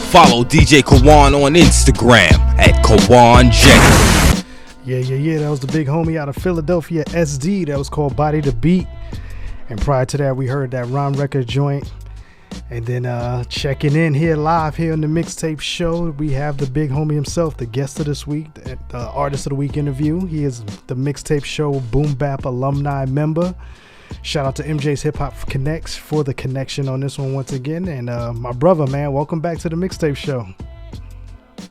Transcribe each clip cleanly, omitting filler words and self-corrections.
Follow DJ Kawan on Instagram at KawanJ. Yeah. That was the big homie out of Philadelphia, SD. That was called Body to Beat. And prior to that, we heard that Rhymrcka joint. And then checking in here live here on the Mixtape Show, we have the big homie himself, the guest of this week, the Artist of the Week interview. He is the Mixtape Show Boom Bap alumni member. Shout out to MJ's Hip Hop Connects for the connection on this one once again. And my brother, man, welcome back to the Mixtape Show.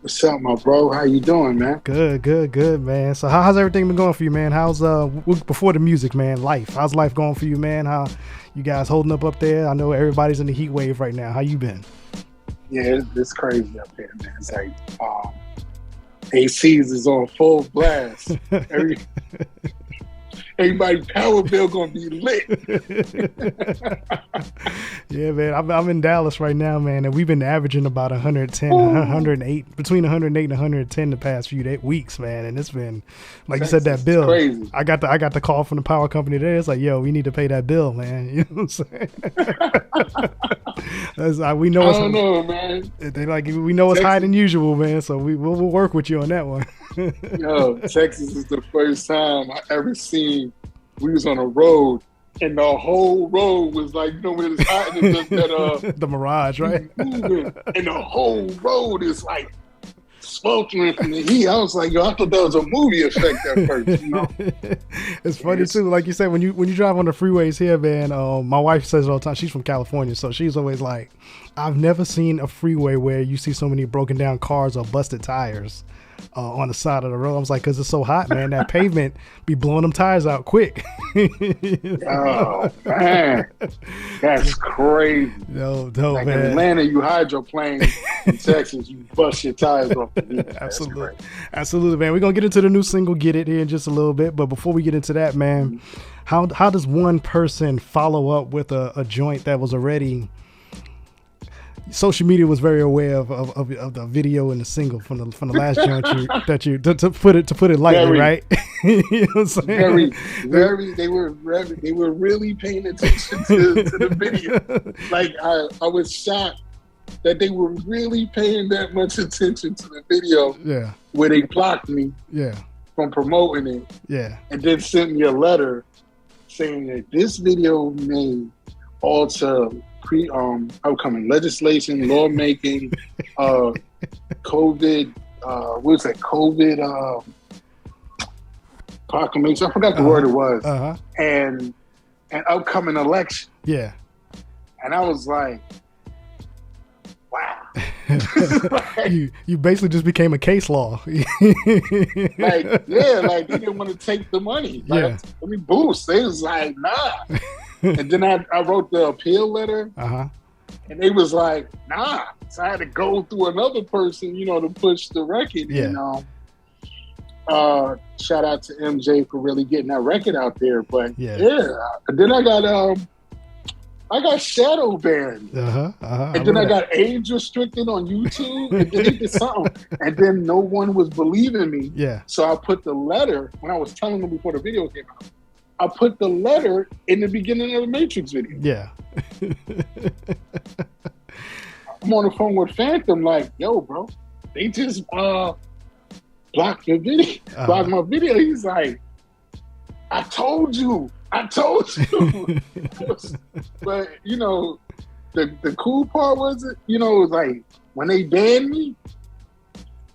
What's up, my bro? How you doing, man? Good, man. So how's everything been going for you, man? How's before the music, man, life? How's life going for you, man? How you guys holding up there? I know everybody's in the heat wave right now. How you been? Yeah, it's crazy up here, man. It's like ACs is on full blast. Everybody's power bill gonna be lit. Yeah, man. I'm in Dallas right now, man, and we've been averaging about 110, 108, between 108 and 110 the past few weeks, man. And it's been, like you said, that bill. Crazy. I got the call from the power company today. It's like, yo, we need to pay that bill, man. You know what I'm saying? We know. I don't know, man. They like we know it's higher than usual, man. So we'll work with you on that one. Yo, Texas is the first time I ever seen. We was on a road, and the whole road was like, you know, when it's hot, and it's just that the mirage, right? Moving, and the whole road is like sweltering from the heat. I was like, yo, I thought that was a movie effect at first, you know. It's funny too, like you said, when you drive on the freeways here, man. My wife says it all the time. She's from California, so she's always like, I've never seen a freeway where you see so many broken down cars or busted tires on the side of the road. I was like, because it's so hot, man. That pavement be blowing them tires out quick. Oh man, that's crazy. No, like man. In Atlanta, you hydroplane. In Texas, you bust your tires off the roof. Absolutely, man. We're gonna get into the new single "Get It" here in just a little bit, but before we get into that, man, how does one person follow up with a joint that was already? Social media was very aware of the video and the single from the last joint to put it lightly, right? You know what I'm saying? Very. They were really paying attention to the video. Like I was shocked that they were really paying that much attention to the video. Yeah. Where they blocked me. Yeah. From promoting it. Yeah. And then sent me a letter saying that this video may alter upcoming legislation, lawmaking, COVID, COVID proclamation. I forgot the word it was. And an upcoming election. Yeah. And I was like, wow. You basically just became a case law. Like they didn't want to take the money. Like, let me boost. They was like, nah. And then I wrote the appeal letter, and they was like, nah. So I had to go through another person, you know, to push the record. Yeah. You know, shout out to MJ for really getting that record out there. But and then I got shadow banned, and then I got age restricted on YouTube, and then they did something, and then no one was believing me. Yeah. So I put the letter when I was telling them before the video came out. I put the letter in the beginning of the Matrix video. Yeah. I'm on the phone with Phantom, like, yo, bro, they just blocked your video, blocked my video. He's like, I told you. But you know, the cool part was it, you know, it was like when they banned me,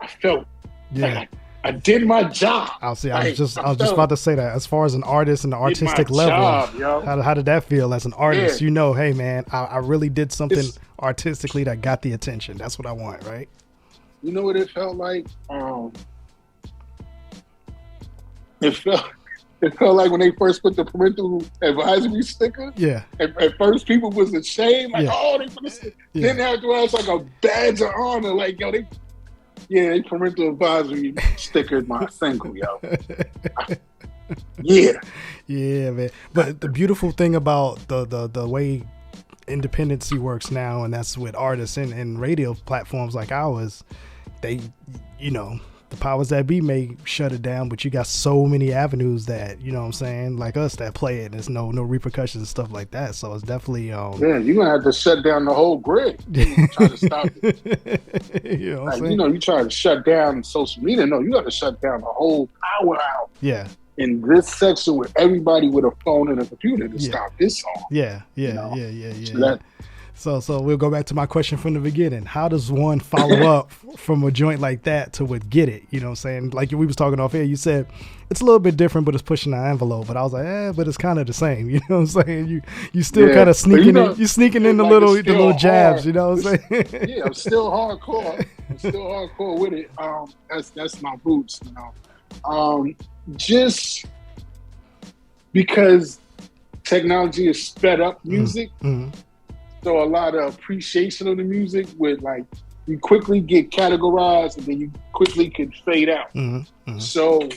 I felt like I did my job. I was just about to say that. As far as an artist and the artistic level, how did that feel as an artist? Yeah. You know, hey man, I really did something artistically that got the attention. That's what I want, right? You know what it felt like? It felt like when they first put the parental advisory sticker. Yeah. At first, people was ashamed, like, oh, they put this. Then afterwards, like a badge of honor, like, yo, they parental advisory stickered my single, yo. Yeah, man. But the beautiful thing about the way independency works now, and that's with artists and radio platforms like ours, they, you know, the powers that be may shut it down, but you got so many avenues that, you know what I'm saying, like us that play it. There's no repercussions and stuff like that. So it's definitely yeah, you're gonna have to shut down the whole grid. Try to stop it. You know what I'm like, saying? you know, you try to shut down social media. No, you got to shut down the whole powerhouse. Yeah. In this section with everybody with a phone and a computer to stop this song. Yeah. So So we'll go back to my question from the beginning. How does one follow up from a joint like that to what Get It? You know what I'm saying? Like we was talking off air, you said it's a little bit different, but it's pushing the envelope. But I was like, but it's kind of the same. You know what I'm saying? You still kind of sneaking in. You sneaking in the like little jabs. Hard. You know what I'm saying? Yeah, I'm still hardcore. With it. That's my roots. You know, just because technology has sped up music. Mm-hmm. So a lot of appreciation of the music with like you quickly get categorized and then you quickly could fade out. Mm-hmm. Mm-hmm. So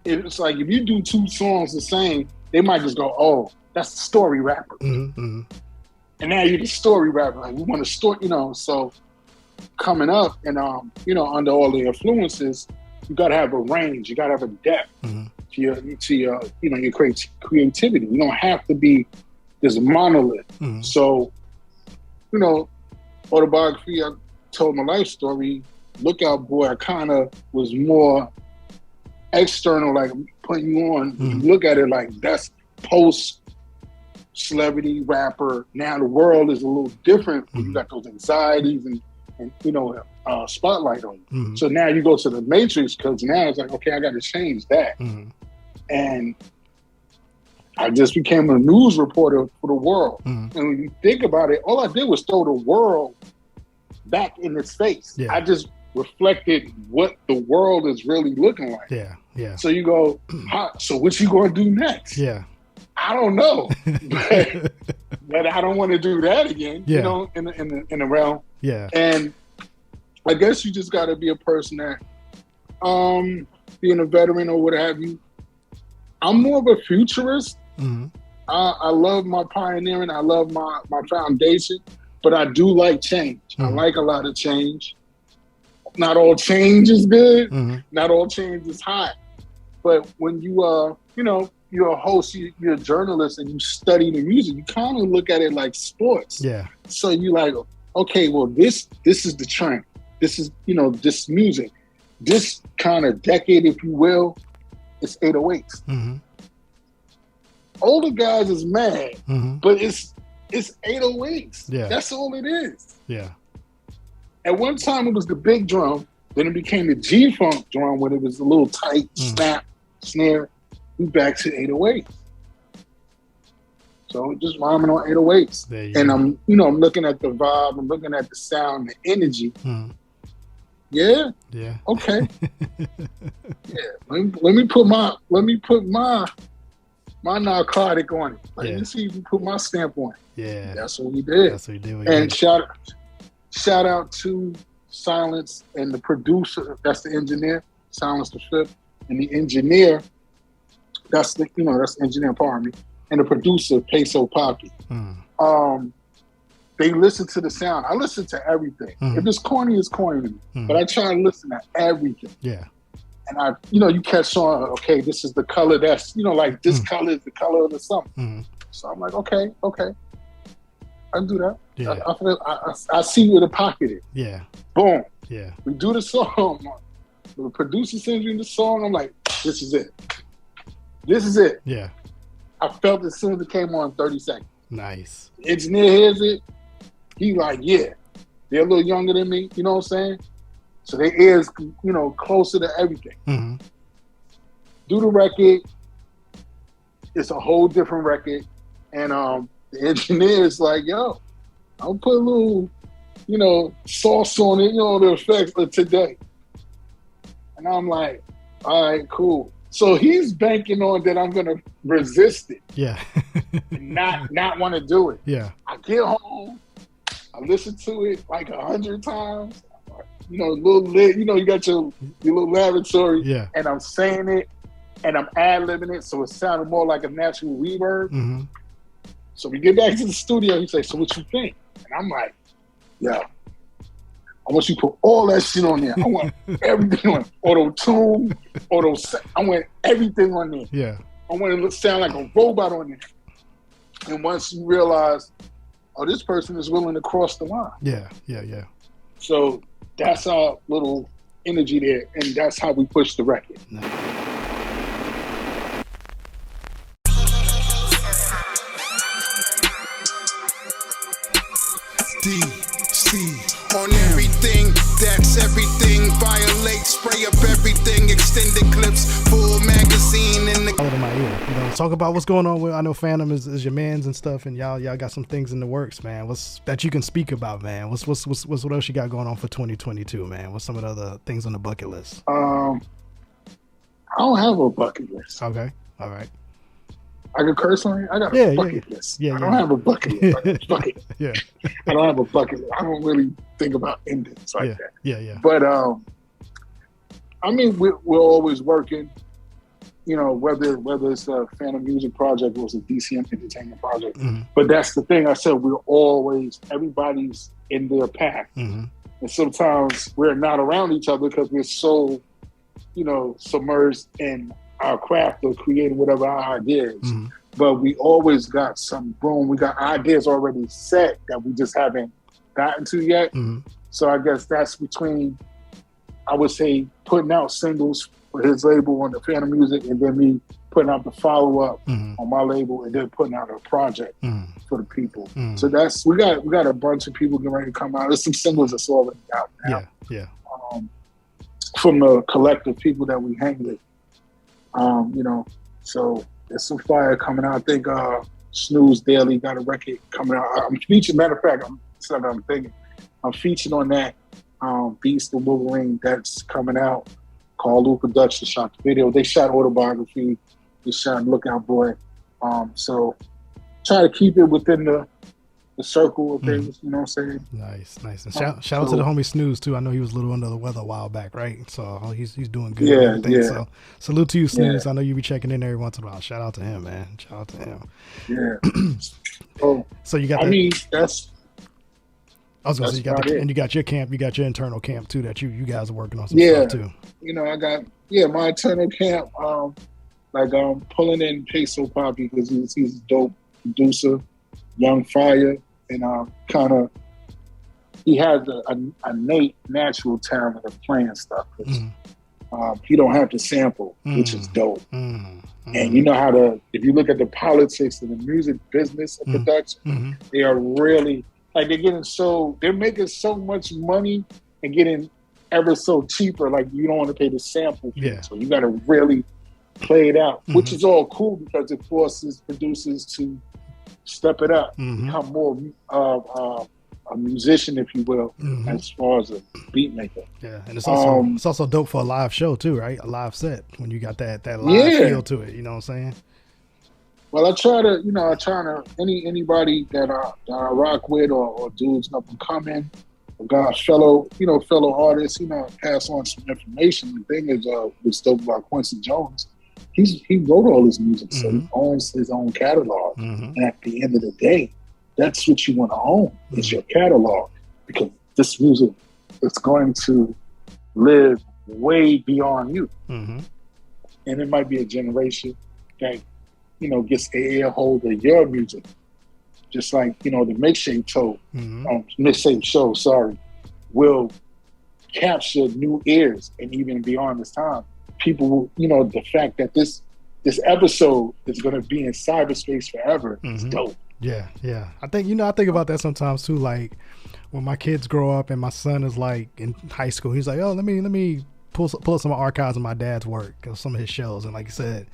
it's like if you do two songs the same, they might just go, "Oh, that's the story rapper," and now you're the story rapper. Like we want to story, you know. So coming up and you know, under all the influences, you got to have a range. You got to have a depth to your you know your creativity. You don't have to be this monolith. So, you know, autobiography, I told my life story. Lookout Boy, I kind of was more external, like putting you on. You look at it like that's post celebrity rapper. Now the world is a little different. You got those anxieties and you know, spotlight on you. So now you go to the Matrix because now it's like, okay, I got to change that. And I just became a news reporter for the world. And when you think about it, all I did was throw the world back in its face. Yeah. I just reflected what the world is really looking like. Yeah. So you go, so what you going to do next? Yeah. I don't know, but I don't want to do that again. You know, in the realm. Yeah. And I guess you just got to be a person that, being a veteran or what have you. I'm more of a futurist. I love my pioneering. I love my foundation, but I do like change. I like a lot of change. Not all change is good. Not all change is hot. But when you you know, you're a host, you're a journalist, and you study the music, you kind of look at it like sports. Yeah. So you like, okay, well, this is the trend. This is, you know, this music. This kind of decade, if you will, it's 808s. Older guys is mad, but it's 808s. Yeah. That's all it is. Yeah. At one time, it was the big drum. Then it became the G-Funk drum when it was a little tight, snap, snare. We back to 808s. So just rhyming on 808s. And I'm looking at the vibe. I'm looking at the sound, the energy. Yeah. Yeah. Okay. Yeah. Let me put my narcotic on it. Let me see if you put my stamp on it. Yeah. That's what we did. That's what we did. And shout out to Silence and the producer. That's the engineer, Silence the Fifth, and the engineer. That's the engineer, pardon me, and the producer, Peso Poppy. They listen to the sound. I listen to everything. If it's corny, it's corny to me. But I try to listen to everything. Yeah. And you catch on, okay, this is the color that's, like this color is the color of the something. So I'm like, okay. I can do that. Yeah. I see where the pocket is. Yeah. Boom. Yeah. We do the song. The producer sends me the song. I'm like, this is it. This is it. Yeah. I felt it as soon as it came on 30 seconds. Nice. The engineer hears it. He like, yeah. They're a little younger than me. You know what I'm saying? So their ears, closer to everything. Do the record. It's a whole different record. And the engineer is like, yo, I'll put a little, sauce on it, the effects of today. And I'm like, all right, cool. So he's banking on that I'm going to resist it. Yeah. And not want to do it. Yeah. I get home. I listen to it like 100 times. A little lit, you got your little laboratory. Yeah. And I'm saying it and I'm ad-libbing it so it sounded more like a natural reverb. So we get back to the studio, he says, so what you think? And I'm like, yo, I want you to put all that shit on there. I want everything on auto-tune, I want everything on there. Yeah. I want it to sound like a robot on there. And once you realize, oh, this person is willing to cross the line. Yeah. So that's our little energy there, and that's how we push the record. DC on everything, that's everything. Violate, spray up everything, extended clips, full magazine in the. Out of my ear, talk about what's going on with. I know Phantom is your man's and stuff, and y'all got some things in the works, man. What's that you can speak about, man? What else you got going on for 2022, man? What's some of the other things on the bucket list? I don't have a bucket list. Okay, all right. I can curse on it. I got a bucket list. I don't have a bucket list. I got a bucket. Yeah. I don't have a bucket list. I don't really think about endings like that. Yeah. But I mean, we're always working. Whether it's a Phantom Music project or it's a DCM Entertainment project. Mm-hmm. But that's the thing. I said everybody's in their path, and sometimes we're not around each other because we're so, submerged in our craft of creating whatever our ideas. Mm-hmm. But we always got some room. We got ideas already set that we just haven't gotten to yet. Mm-hmm. So I guess that's between, I would say, putting out singles for his label on the Phantom Music, and then me putting out the follow-up on my label, and then putting out a project for the people. Mm-hmm. So that's we got a bunch of people getting ready to come out. There's some singles that's already out now. Yeah. From the collective people that we hang with. So there's some fire coming out. I think Snooze Daily got a record coming out. I'm featuring, matter of fact, I'm featured on that Beast the Wolverine that's coming out. Call Lou Production shot the video. They shot Autobiography. They shot Lookout Boy. So try to keep it within the circle of things, you know what I'm saying? Nice. And shout out to the homie Snooze too. I know he was a little under the weather a while back, right? So he's doing good. Yeah. So salute to you, Snooze. I know you be checking in every once in a while. Shout out to him, man. Shout out to him. Yeah. So you got. That's. I was gonna say you got your camp. You got your internal camp too that you guys are working on some stuff too. I got my internal camp. I'm pulling in Peso Poppy because he's a dope producer, young fire. And he has a innate natural talent of playing stuff. He don't have to sample, which is dope. And you know how if you look at the politics of the music business of production, they are really, they're making so much money and getting ever so cheaper. Like you don't want to pay the sample fee. So you got to really play it out, which is all cool because it forces producers to step it up, become more a musician, if you will, as far as a beat maker. Yeah, and it's also dope for a live show too, right? A live set when you got that live feel to it. You know what I'm saying? Well, I try to anybody that I rock with or dudes up and coming, fellow artists, pass on some information. The thing is, what's dope about Quincy Jones, he wrote all his music, so he owns his own catalog. And at the end of the day, that's what you want to own, is your catalog, because this music is going to live way beyond you. And it might be a generation that, gets the air hold of your music. Just like, the mixtape show, will capture new ears, and even beyond this time. People will, the fact that this episode is going to be in cyberspace forever is dope. Yeah. I think about that sometimes too. Like when my kids grow up and my son is like in high school, he's like, oh, let me pull up some archives of my dad's work, of some of his shows. And like you said,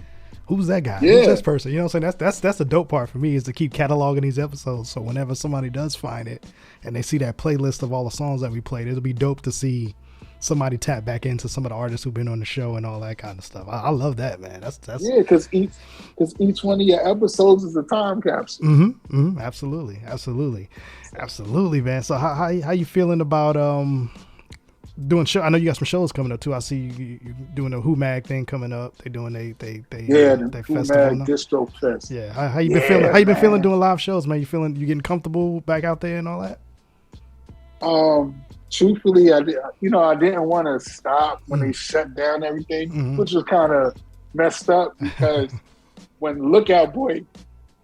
who's that guy? Who's this person? You know what I'm saying? That's the dope part for me, is to keep cataloging these episodes. So whenever somebody does find it and they see that playlist of all the songs that we played, it'll be dope to see somebody tap back into some of the artists who've been on the show and all that kind of stuff. I love that, man. That's because each one of your episodes is a time capsule. Absolutely, man. So how you feeling about doing show? I know you got some shows coming up too. I see you doing the Who Mag thing coming up. They doing they the Who festival Mag Distro Fest. Yeah, how you been feeling? How you been feeling doing live shows, man? You getting comfortable back out there and all that? truthfully, I didn't want to stop when they shut down everything, which was kind of messed up because when Lookout Boy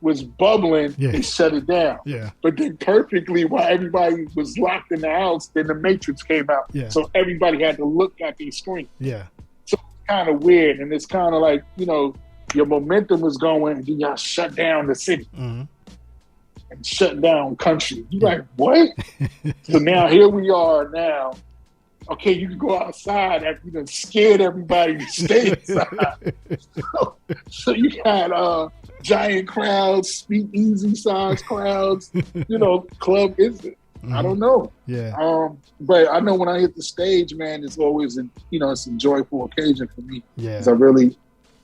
was bubbling, they shut it down. Yeah. But then perfectly while everybody was locked in the house, then the Matrix came out. Yeah. So everybody had to look at the screen. Yeah. So it's kind of weird. And it's kind of like, your momentum was going and then y'all shut down the city. And shut down country. You're like, what? So now here we are now. Okay, you can go outside after you done scared everybody to stay inside. So you got giant crowds, speakeasy size crowds, club is it? I don't know. Yeah. But I know when I hit the stage, man, it's always it's a joyful occasion for me. Yeah. Because I really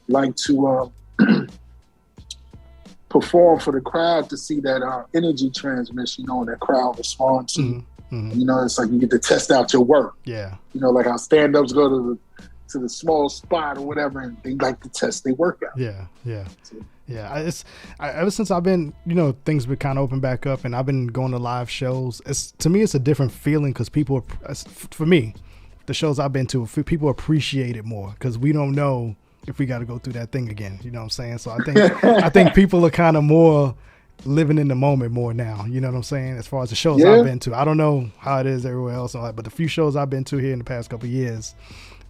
like to perform for the crowd to see that energy transmission, that crowd responds to. It's like you get to test out your work. Yeah. Like how stand-ups go to the small spot or whatever, and they like to test their work out. Yeah. Yeah. Yeah. Ever since I've been, things been kind of open back up, and I've been going to live shows. To me, it's a different feeling because for me, the shows I've been to, people appreciate it more because we don't know if we got to go through that thing again. You know what I'm saying? So I think people are kind of more living in the moment more now. You know what I'm saying? As far as the shows I've been to, I don't know how it is everywhere else, but the few shows I've been to here in the past couple of years,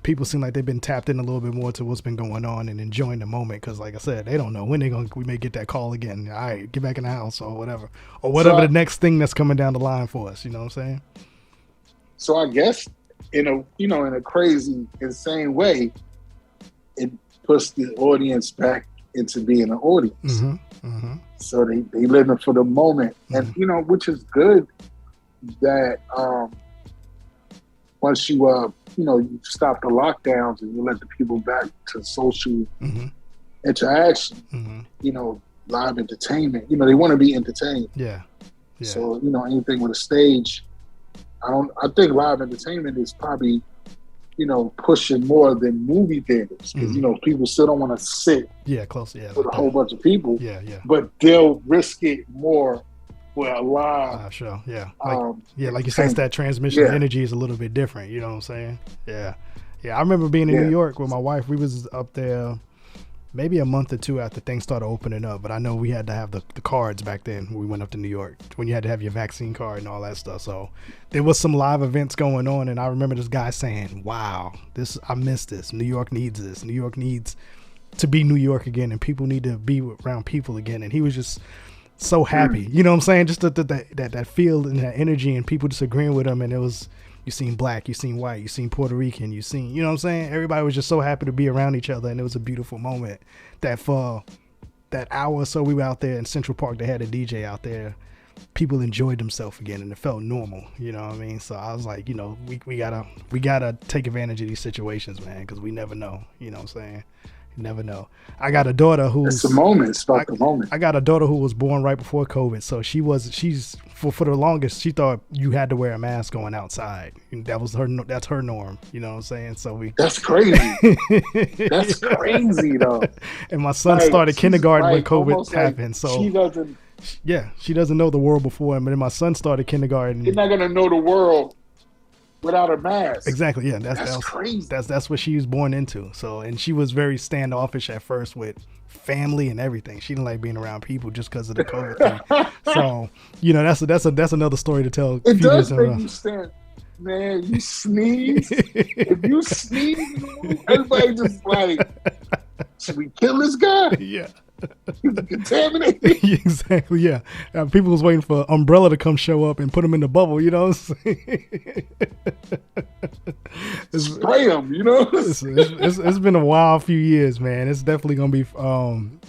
people seem like they've been tapped in a little bit more to what's been going on and enjoying the moment. Because, like I said, they don't know when we may get that call again. All right, get back in the house or whatever the next thing that's coming down the line for us. You know what I'm saying? So I guess in a crazy, insane way, it puts the audience back into being an audience. So they living for the moment, and which is good. That once you you stop the lockdowns and you let the people back to social interaction, live entertainment. They want to be entertained. Yeah. So anything with a stage, I think live entertainment is probably pushing more than movie theaters because people still don't want to sit close with a whole bunch of people, but they'll risk it more for a live show. Like you said, it's that transmission of energy is a little bit different. You know what I'm saying? Yeah I remember being in New York with my wife. We was up there maybe a month or two after things started opening up, but I know we had to have the cards back then when we went up to New York, when you had to have your vaccine card and all that stuff. So there was some live events going on, and I remember this guy saying, wow, I miss this. New York needs this. New York needs to be New York again, and people need to be around people again. And he was just so happy. You know what I'm saying? Just that feel and that energy, and people just agreeing with him. And it was, you seen black, you seen white, you seen Puerto Rican, you seen, you know what I'm saying? Everybody was just so happy to be around each other, and it was a beautiful moment. That for that hour or so we were out there in Central Park, they had a DJ out there. People enjoyed themselves again, and it felt normal. You know what I mean? So I was like, we gotta take advantage of these situations, man, because we never know. You know what I'm saying? You never know. I got a daughter who's it's the moment. It's about the moment. I got a daughter who was born right before COVID, so she's for the longest she thought you had to wear a mask going outside. That's her norm. You know what I'm saying? So that's crazy. That's crazy though. And my son started kindergarten when COVID happened, so she doesn't. Yeah, she doesn't know the world before him, but then my son started kindergarten. You're not gonna know the world without a mask. Exactly. Yeah, that's crazy. That's what she was born into. So, and she was very standoffish at first with family and everything. She didn't like being around people just because of the COVID thing. So, that's another story to tell. It does make you stand. Man, you sneeze. If you sneeze, everybody just like, should we kill this guy? Yeah. He's contaminated. Exactly, yeah. People was waiting for Umbrella to come show up and put him in the bubble, you know what I'm saying? Spray him, It's been a wild few years, man. It's definitely going to be,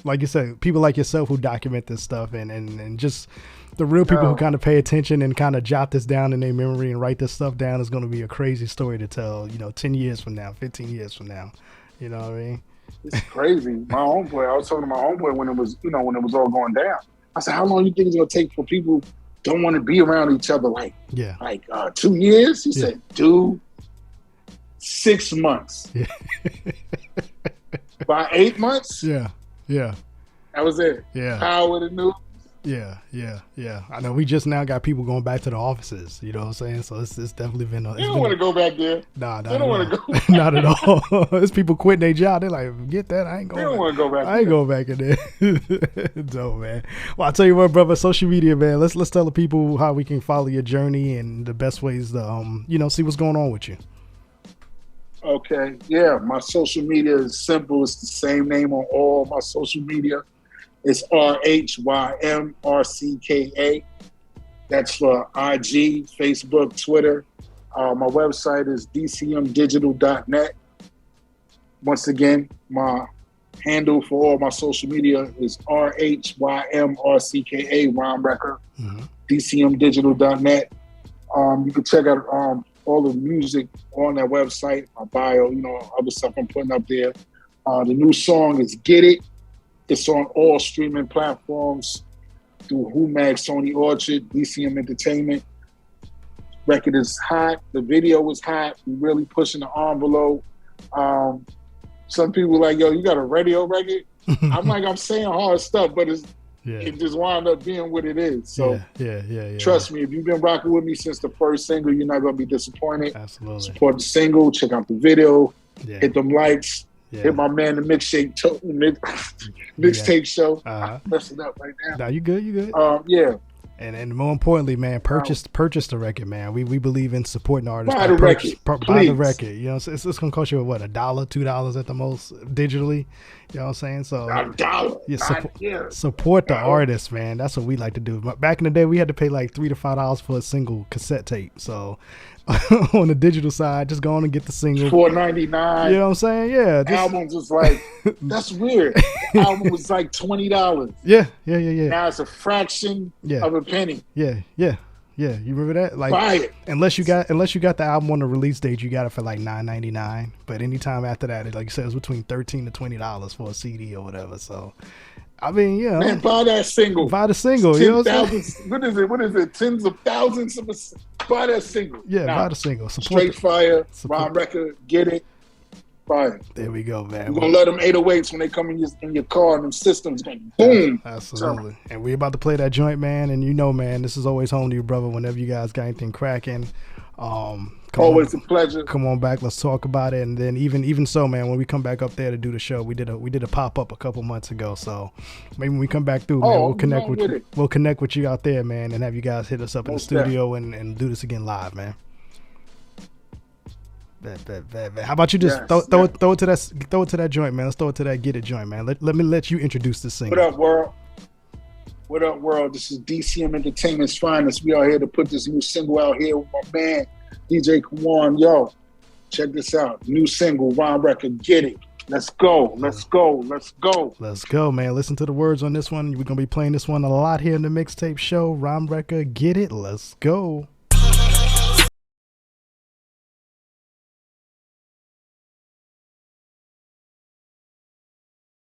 like you said, people like yourself who document this stuff and just the real people who kind of pay attention and kind of jot this down in their memory and write this stuff down is going to be a crazy story to tell, 10 years from now, 15 years from now. You know what I mean? It's crazy. I was talking to my homeboy when it was all going down. I said, how long do you think it's gonna take for people don't want to be around each other? Like 2 years? He said, dude, 6 months. Yeah. By 8 months? Yeah. That was it. Yeah. Power of the news. Yeah. I know we just now got people going back to the offices. You know what I'm saying? So it's definitely been. They don't want to go back there. Nah, they don't want to go. Not at all. It's people quitting their job. They're like, get that. I ain't going. They don't want to go back. I ain't going back in there. Dope, man. Well, I'll tell you what, brother. Social media, man. Let's tell the people how we can follow your journey and the best ways to see what's going on with you. Okay. Yeah, my social media is simple. It's the same name on all my social media. It's RHYMRCKA. That's for IG, Facebook, Twitter. My website is dcmdigital.net. Once again, my handle for all my social media is RHYMRCKA, Rhymrcka, dcmdigital.net. You can check out all the music on that website, my bio, other stuff I'm putting up there. The new song is Get It. It's on all streaming platforms through Humag, Sony Orchard, DCM Entertainment. Record is hot. The video is hot. We're really pushing the envelope. Some people are like, yo, you got a radio record? I'm like, I'm saying hard stuff, but it just wound up being what it is. So trust me, if you've been rocking with me since the first single, you're not going to be disappointed. Absolutely. Support the single. Check out the video. Hit them likes. Yeah. Hit my man the mixtape show. I'm messing up right now. No, you good. Yeah. And more importantly, man, purchase the record, man. We believe in supporting artists. Buy the record. Buy the record. You know, it's gonna cost you what, $1, $2 at the most digitally. You know what I'm saying? So $1. Support the artist, man. That's what we like to do. Back in the day, we had to pay like $3 to $5 for a single cassette tape. So on the digital side, just go on and get the single. $4.99. You know what I'm saying? Yeah. Albums was like, that's weird. The album was like $20. Yeah. Now it's a fraction of a penny. Yeah. You remember that? Like, buy it. Unless you got the album on the release date, you got it for like $9.99. But anytime after that, like you said, it's between $13 to $20 for a CD or whatever. So, I mean, man, buy that single. Buy the single. You know what I'm saying? What is it? Tens of thousands of buy that single. Yeah, buy the single. Straight fire. Rhymrcka, Get It. Buy it. There we go, man. We're gonna let them 808s when they come in your car and them systems going boom. Absolutely. And we about to play that joint, man. And man, this is always home to you, brother. Whenever you guys got anything cracking, always a pleasure. Come on back, let's talk about it. And then even so, man, when we come back up there to do the show, we did a pop up a couple months ago. So maybe when we come back through, man, we'll connect with you. We'll connect with you out there, man, and have you guys hit us up in the studio and do this again live, man. How about you just throw it to that joint, man? Let's throw it to that Get It joint, man. Let me let you introduce this single. What up, world? What up, world? This is DCM Entertainment's finest. We are here to put this new single out here with my man DJ Kawan. Yo, check this out. New single, Rhymrcka, Get It. Let's go. Let's go, man. Listen to the words on this one. We're gonna be playing this one a lot here in the mixtape show. Rhymrcka, Get It. Let's go.